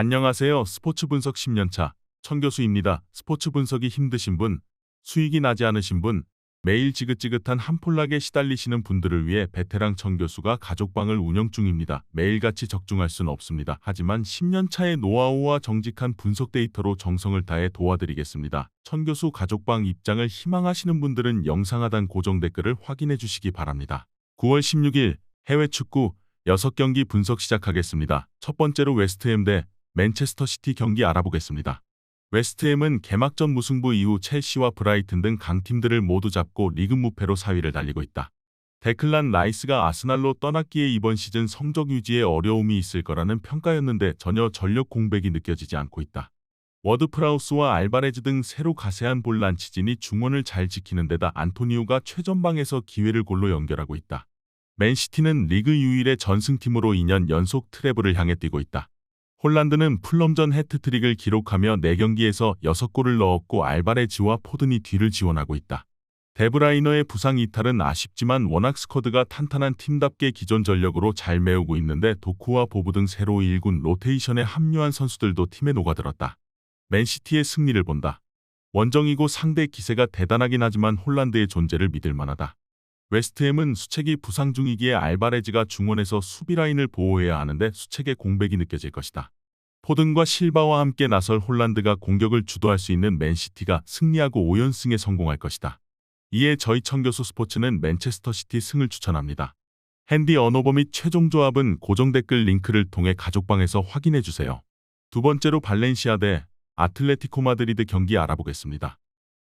안녕하세요. 스포츠 분석 10년차 천교수입니다. 스포츠 분석이 힘드신 분, 수익이 나지 않으신 분, 매일 지긋지긋한 한폴락에 시달리시는 분들을 위해 베테랑 천교수가 가족방을 운영 중입니다. 매일같이 적중할 수는 없습니다. 하지만 10년차의 노하우와 정직한 분석 데이터로 정성을 다해 도와드리겠습니다. 천교수 가족방 입장을 희망하시는 분들은 영상 하단 고정 댓글을 확인해 주시기 바랍니다. 9월 16일 해외 축구 6경기 분석 시작하겠습니다. 첫 번째로 웨스트햄 대 맨체스터 시티 경기 알아보겠습니다. 웨스트햄은 개막전 무승부 이후 첼시와 브라이튼 등 강팀들을 모두 잡고 리그 무패로 4위를 달리고 있다. 데클란 라이스가 아스날로 떠났기에 이번 시즌 성적 유지에 어려움이 있을 거라는 평가였는데 전혀 전력 공백이 느껴지지 않고 있다. 워드프라우스와 알바레즈 등 새로 가세한 볼란치진이 중원을 잘 지키는 데다 안토니오가 최전방에서 기회를 골로 연결하고 있다. 맨시티는 리그 유일의 전승팀으로 2년 연속 트래블을 향해 뛰고 있다. 홀란드는 풀럼전 해트트릭을 기록하며 4경기에서 6골을 넣었고 알바레즈와 포든이 뒤를 지원하고 있다. 데브라이너의 부상 이탈은 아쉽지만 워낙 스쿼드가 탄탄한 팀답게 기존 전력으로 잘 메우고 있는데 도쿠와 보부 등 새로 1군 로테이션에 합류한 선수들도 팀에 녹아들었다. 맨시티의 승리를 본다. 원정이고 상대 기세가 대단하긴 하지만 홀란드의 존재를 믿을 만하다. 웨스트햄은 수책이 부상 중이기에 알바레즈가 중원에서 수비 라인을 보호해야 하는데 수책의 공백이 느껴질 것이다. 포든과 실바와 함께 나설 홀란드가 공격을 주도할 수 있는 맨시티가 승리하고 5연승에 성공할 것이다. 이에 저희 천교수 스포츠는 맨체스터 시티 승을 추천합니다. 핸디 언어버 및 최종 조합은 고정 댓글 링크를 통해 가족방에서 확인해 주세요. 두 번째로 발렌시아 대 아틀레티코 마드리드 경기 알아보겠습니다.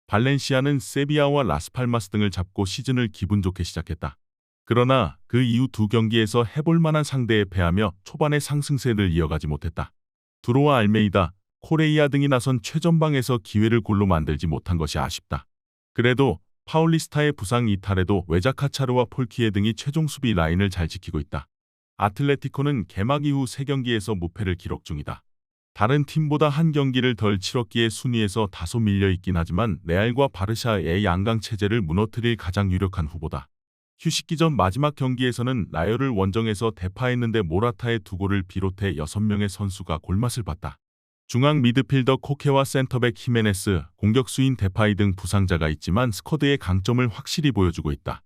발렌시아는 세비야와 라스팔마스 등을 잡고 시즌을 기분 좋게 시작했다. 그러나 그 이후 두 경기에서 해볼 만한 상대에 패하며 초반의 상승세를 이어가지 못했다. 두로와 알메이다, 코레이아 등이 나선 최전방에서 기회를 골로 만들지 못한 것이 아쉽다. 그래도 파울리스타의 부상 이탈에도 외자카차르와 폴키에 등이 최종 수비 라인을 잘 지키고 있다. 아틀레티코는 개막 이후 3경기에서 무패를 기록 중이다. 다른 팀보다 한 경기를 덜 치렀기에 순위에서 다소 밀려있긴 하지만 레알과 바르샤의 양강 체제를 무너뜨릴 가장 유력한 후보다. 휴식기 전 마지막 경기에서는 라요를 원정에서 대파했는데 모라타의 2골을 비롯해 6명의 선수가 골맛을 봤다. 중앙 미드필더 코케와 센터백 히메네스, 공격수인 데파이 등 부상자가 있지만 스쿼드의 강점을 확실히 보여주고 있다.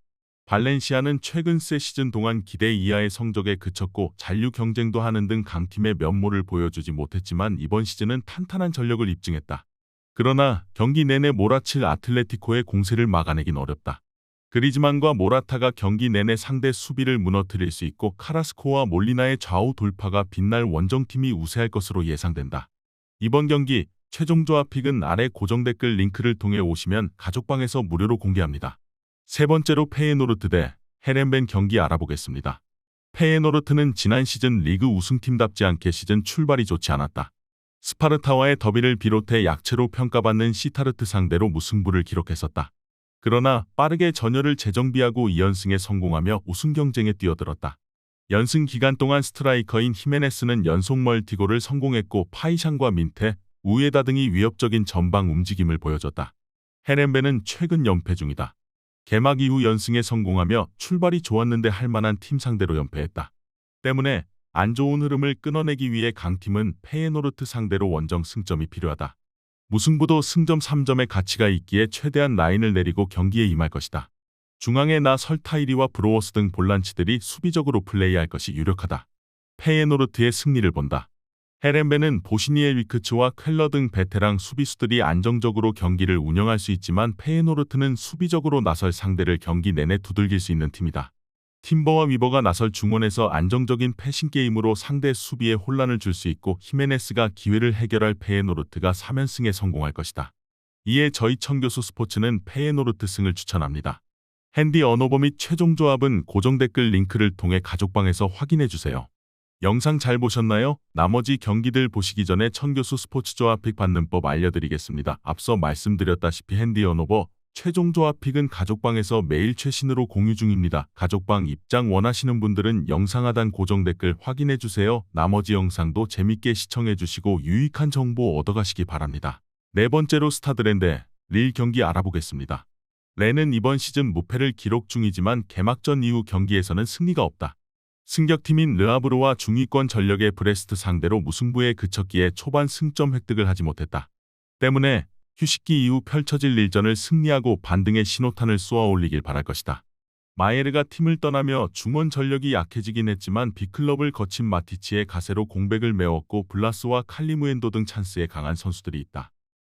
발렌시아는 최근 새 시즌 동안 기대 이하의 성적에 그쳤고 잔류 경쟁도 하는 등 강팀의 면모를 보여주지 못했지만 이번 시즌은 탄탄한 전력을 입증했다. 그러나 경기 내내 몰아칠 아틀레티코의 공세를 막아내긴 어렵다. 그리즈만과 모라타가 경기 내내 상대 수비를 무너뜨릴 수 있고 카라스코와 몰리나의 좌우 돌파가 빛날 원정팀이 우세할 것으로 예상된다. 이번 경기 최종 조합 픽은 아래 고정 댓글 링크를 통해 오시면 가족방에서 무료로 공개합니다. 세 번째로 페예노르트 대 헤렌벤 경기 알아보겠습니다. 페예노르트는 지난 시즌 리그 우승팀답지 않게 시즌 출발이 좋지 않았다. 스파르타와의 더비를 비롯해 약체로 평가받는 시타르트 상대로 무승부를 기록했었다. 그러나 빠르게 전열을 재정비하고 2연승에 성공하며 우승 경쟁에 뛰어들었다. 연승 기간 동안 스트라이커인 히메네스는 연속 멀티골을 성공했고 파이샹과 민테, 우에다 등이 위협적인 전방 움직임을 보여줬다. 헤렌벤은 최근 연패 중이다. 개막 이후 연승에 성공하며 출발이 좋았는데 할만한 팀 상대로 연패했다. 때문에 안 좋은 흐름을 끊어내기 위해 강팀은 페예노르트 상대로 원정 승점이 필요하다. 무승부도 승점 3점의 가치가 있기에 최대한 라인을 내리고 경기에 임할 것이다. 중앙에 나 설타이리와 브로워스 등 볼란치들이 수비적으로 플레이할 것이 유력하다. 페예노르트의 승리를 본다. 헤렌벤은 보시니엘 위크츠와 쾰러 등 베테랑 수비수들이 안정적으로 경기를 운영할 수 있지만 페예노르트는 수비적으로 나설 상대를 경기 내내 두들길 수 있는 팀이다. 팀버와 위버가 나설 중원에서 안정적인 패싱 게임으로 상대 수비에 혼란을 줄 수 있고 히메네스가 기회를 해결할 페예노르트가 3연승에 성공할 것이다. 이에 저희 천교수 스포츠는 페예노르트 승을 추천합니다. 핸디 언어버 및 최종 조합은 고정 댓글 링크를 통해 가족방에서 확인해주세요. 영상 잘 보셨나요? 나머지 경기들 보시기 전에 천교수 스포츠 조합 픽 받는 법 알려드리겠습니다. 앞서 말씀드렸다시피 핸디 언어버, 최종 조합 픽은 가족방에서 매일 최신으로 공유 중입니다. 가족방 입장 원하시는 분들은 영상 하단 고정 댓글 확인해주세요. 나머지 영상도 재밌게 시청해주시고 유익한 정보 얻어가시기 바랍니다. 네 번째로 스타드랜드 릴 경기 알아보겠습니다. 렌은 이번 시즌 무패를 기록 중이지만 개막전 이후 경기에서는 승리가 없다. 승격팀인 르하브르와 중위권 전력의 브레스트 상대로 무승부에 그쳤기에 초반 승점 획득을 하지 못했다. 때문에 휴식기 이후 펼쳐질 일전을 승리하고 반등의 신호탄을 쏘아 올리길 바랄 것이다. 마예르가 팀을 떠나며 중원 전력이 약해지긴 했지만 B클럽을 거친 마티치의 가세로 공백을 메웠고 블라스와 칼리무엔도 등 찬스에 강한 선수들이 있다.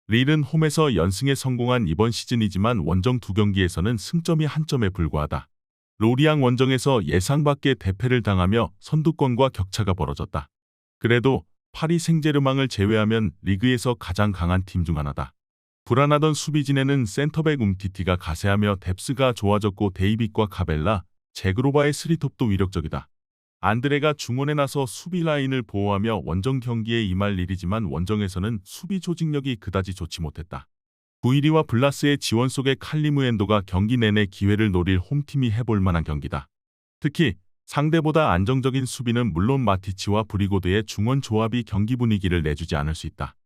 릴은 홈에서 연승에 성공한 이번 시즌이지만 원정 2경기에서는 승점이 1점에 불과하다. 로리앙 원정에서 예상 밖의 대패를 당하며 선두권과 격차가 벌어졌다. 그래도 파리 생제르맹을 제외하면 리그에서 가장 강한 팀 중 하나다. 불안하던 수비진에는 센터백 움티티가 가세하며 뎁스가 좋아졌고 데이빗과 카벨라, 제그로바의 스리톱도 위력적이다. 안드레가 중원에 나서 수비 라인을 보호하며 원정 경기에 임할 일이지만 원정에서는 수비 조직력이 그다지 좋지 못했다. 부이리와 블라스의 지원 속에 칼리무엔도가 경기 내내 기회를 노릴 홈팀이 해볼 만한 경기다. 특히 상대보다 안정적인 수비는 물론 마티치와 브리고드의 중원 조합이 경기 분위기를 내주지 않을 수 있다.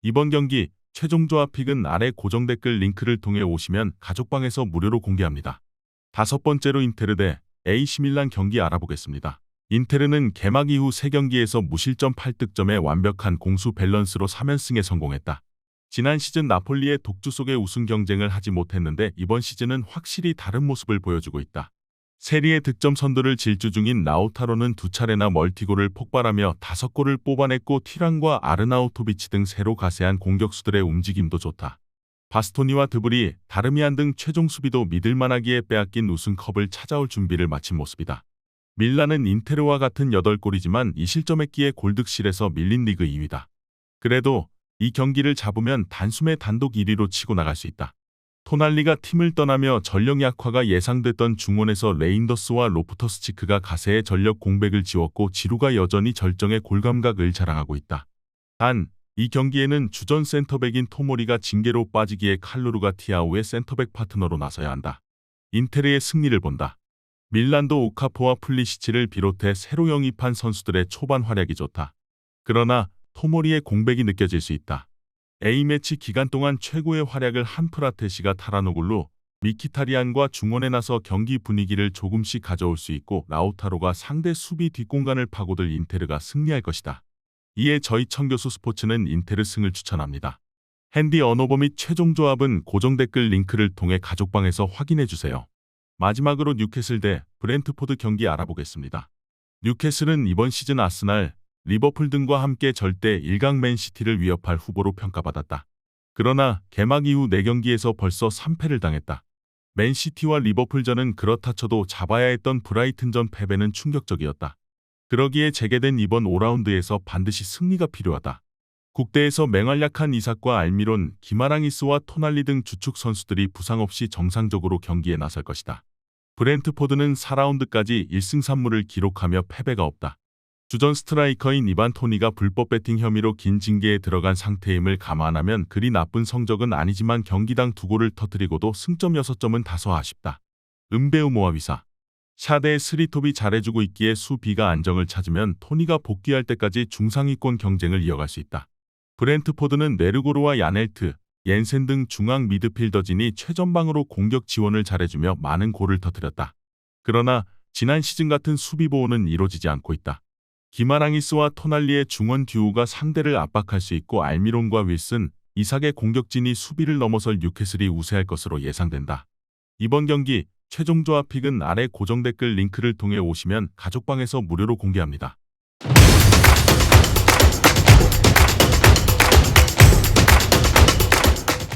이번 경기 최종 조합 픽은 아래 고정 댓글 링크를 통해 오시면 가족방에서 무료로 공개합니다. 5번째로 인테르 대 AC 밀란 경기 알아보겠습니다. 인테르는 개막 이후 3경기에서 무실점 8득점의 완벽한 공수 밸런스로 3연승에 성공했다. 지난 시즌 나폴리의 독주 속에 우승 경쟁을 하지 못했는데 이번 시즌은 확실히 다른 모습을 보여주고 있다. 세리의 득점 선두를 질주 중인 라우타로는 2차례나 멀티골을 폭발하며 5골을 뽑아냈고 티란과 아르나우토비치 등 새로 가세한 공격수들의 움직임도 좋다. 바스토니와 드브리, 다르미안 등 최종 수비도 믿을만하기에 빼앗긴 우승컵을 찾아올 준비를 마친 모습이다. 밀란은 인테르와 같은 8골이지만 이 실점했기에 골득실에서 밀린 리그 2위다. 그래도 이 경기를 잡으면 단숨에 단독 1위로 치고 나갈 수 있다. 토날리가 팀을 떠나며 전력 약화가 예상됐던 중원에서 레인더스와 로프터스치크가 가세의 전력 공백을 지웠고 지루가 여전히 절정의 골감각을 자랑하고 있다. 단, 이 경기에는 주전 센터백인 토모리가 징계로 빠지기에 칼루르가 티아오의 센터백 파트너로 나서야 한다. 인테르의 승리를 본다. 밀란도 오카포와 플리시치를 비롯해 새로 영입한 선수들의 초반 활약이 좋다. 그러나 토모리의 공백이 느껴질 수 있다. A매치 기간 동안 최고의 활약을 한 프라테시가 타라노글루, 미키타리안과 중원에 나서 경기 분위기를 조금씩 가져올 수 있고 라우타로가 상대 수비 뒷공간을 파고들 인테르가 승리할 것이다. 이에 저희 청교수 스포츠는 인테르 승을 추천합니다. 핸디 언어버 및 최종 조합은 고정 댓글 링크를 통해 가족방에서 확인해주세요. 마지막으로 뉴캐슬 대 브렌트포드 경기 알아보겠습니다. 뉴캐슬은 이번 시즌 아스날, 리버풀 등과 함께 절대 1강 맨시티를 위협할 후보로 평가받았다. 그러나 개막 이후 4경기에서 벌써 3패를 당했다. 맨시티와 리버풀전은 그렇다 쳐도 잡아야 했던 브라이튼전 패배는 충격적이었다. 그러기에 재개된 이번 5라운드에서 반드시 승리가 필요하다. 국대에서 맹활약한 이삭과 알미론, 기마랑이스와 토날리 등 주축 선수들이 부상 없이 정상적으로 경기에 나설 것이다. 브렌트포드는 4라운드까지 1승 3무를 기록하며 패배가 없다. 주전 스트라이커인 이반 토니가 불법 배팅 혐의로 긴 징계에 들어간 상태임을 감안하면 그리 나쁜 성적은 아니지만 경기당 2골을 터뜨리고도 승점 6점은 다소 아쉽다. 은베우 모아위사 샤데의 스리톱이 잘해주고 있기에 수비가 안정을 찾으면 토니가 복귀할 때까지 중상위권 경쟁을 이어갈 수 있다. 브렌트포드는 네르고르와 야넬트, 옌센 등 중앙 미드필더진이 최전방으로 공격 지원을 잘해주며 많은 골을 터뜨렸다. 그러나 지난 시즌 같은 수비 보호는 이루어지지 않고 있다. 기마랑이스와 토날리의 중원 듀오가 상대를 압박할 수 있고 알미론과 윌슨, 이삭의 공격진이 수비를 넘어설 뉴캐슬이 우세할 것으로 예상된다. 이번 경기 최종 조합 픽은 아래 고정 댓글 링크를 통해 오시면 가족방에서 무료로 공개합니다.